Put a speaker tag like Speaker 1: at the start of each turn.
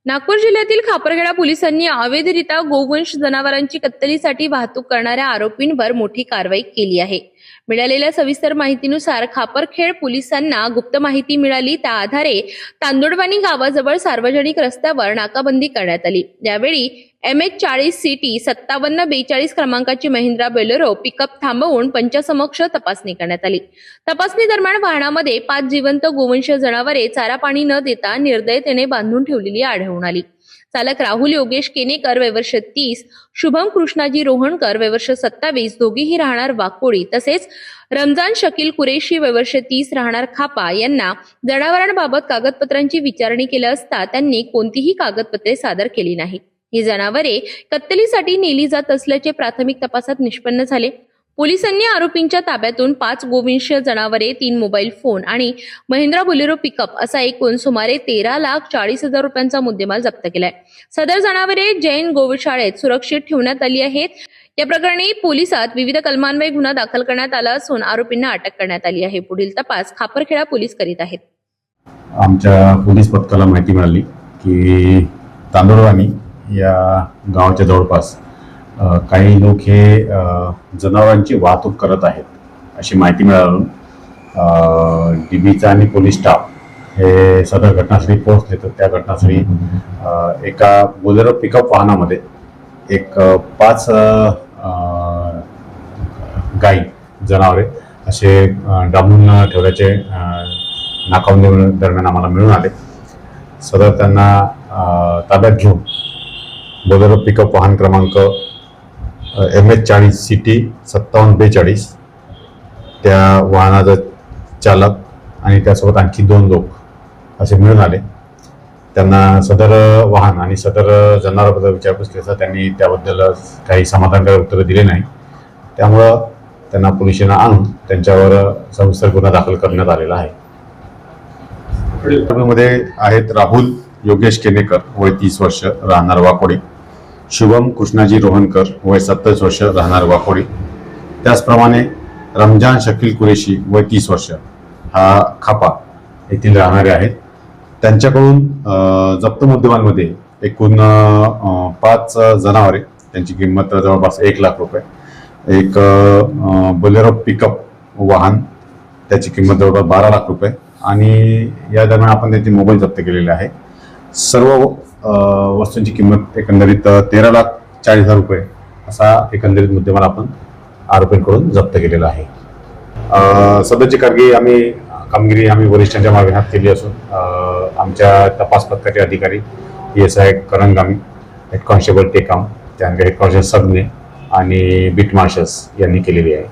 Speaker 1: नागपूर जिल्ह्यातील खापरखेडा पोलिसांनी अवैधरित्या गोवंश जनावरांची कत्तलीसाठी वाहतूक करणाऱ्या आरोपींवर मोठी कारवाई केली आहे। मिळालेल्या सविस्तर माहितीनुसार खापरखेड पोलिसांना गुप्त माहिती मिळाली, त्या आधारे तांदुळवाणी गावाजवळ सार्वजनिक रस्त्यावर नाकाबंदी करण्यात आली। यावेळी MH40 CT 5742 क्रमांकाची महिंद्रा बोलेरो पिकअप थांबवून पंचासमक्ष तपासणी करण्यात आली। तपासणी दरम्यान वाहनामध्ये 5 जिवंत गोवंश जनावरे चारा पाणी न देता निर्दयतेने बांधून ठेवलेली आढळून आली। चालक राहुल योगेश केनेकर वय वर्ष 30, शुभम कृष्णाजी रोहणकर वय वर्ष 27 दोघेही राहणार वाकोडी, तसेच रमजान शकील कुरेशी वय वर्ष 30 राहणार खापा यांना जनावरांबाबत कागदपत्रांची विचारणी केली असता त्यांनी कोणतीही कागदपत्रे सादर केली नाही। ही जनावरे कत्तलीसाठी नेली जात असल्याचे प्राथमिक तपासात निष्पन्न झाले। पोलिसांनी आरोपींच्या ताब्यातून 5 गोवंशीय जनावरे, 3 मोबाईल फोन आणि महिंद्रा बोलेरो पिकअप असा एकूण सुमारे 13,40,000 रुपयांचा मुद्देमाल जप्त केलाय। सदर जनावरे जैन गोशाळेत सुरक्षित ठेवण्यात आली आहेत। या प्रकरणी पोलिसात विविध कलमान्वये गुन्हा दाखल करण्यात आला असून आरोपींना अटक करण्यात आली आहे। पुढील तपास खापरखेडा पोलीस करीत आहेत।
Speaker 2: आमच्या पोलीस पथकाला माहिती मिळाली की तांदुळवाणी या गावाच्या जवळपास काही लोक हे जनावरांची वाहतूक करत आहेत अशी माहिती मिळाली। डीबीचा आणि पोलीस स्टाफ हे सदर घटनास्थळी पोहोचले, तर त्या घटनास्थळी एका बोलेरो पिकअप वाहनामध्ये एक 5 गाई जनावरे असे डांबून ठेवल्याचे नाकाबंदी दरम्यान आम्हाला मिळून आले। सदर त्यांना ताब्यात घेऊन बोलेरो पिकअप वाहन क्रमांक MH40 CT 5742 त्या वाहनाचा चालक आणि त्यासोबत आणखी 2 लोक असे मिळून आले। त्यांना सदर वाहन आणि सदर जनावरांबद्दल विचारपूस केली, त्यांनी त्याबद्दल काही समाधानकारक उत्तरं दिले नाही। त्यामुळं त्यांना पोलिसांना आणून त्यांच्यावर सविस्तर गुन्हा दाखल करण्यात आलेला आहे। मध्ये आहेत राहुल योगेश केनेकर वय 30 वर्ष राहणार वाकोडी, शुभम कृष्णाजी रोहणकर वय 27 वर्ष राहणार वाकोडी, त्याचप्रमाणे रमजान शकील कुरेशी वय 30 वर्ष हा खापा येथील राहणारे आहेत। त्यांच्याकडून जप्त मुद्देमालमध्ये एकूण 5 जनावरे, त्यांची किंमत जवळपास 1 लाख रुपये, एक बोलेरो पिकअप वाहन त्याची किंमत जवळपास 12 लाख रुपये आणि या दरम्यान आपण त्यांचे मोबाईल जप्त केलेले आहे। सर्व वस्तूंची किंमत एकंदरीत 13,40,000 रुपये असा एकंदरीत मुद्देमाल आपण आरोपींकडून जप्त केलेला आहे। सदरची कामगिरी आम्ही वरिष्ठांच्या मार्फत केली असून आमच्या तपास पथकाचे अधिकारी PSI करंगामी, हेड कॉन्स्टेबल टेकाम, त्यानंतर हेड कॉन्स्टेबल सगने आणि बीट मार्शल्स यांनी केलेली आहे।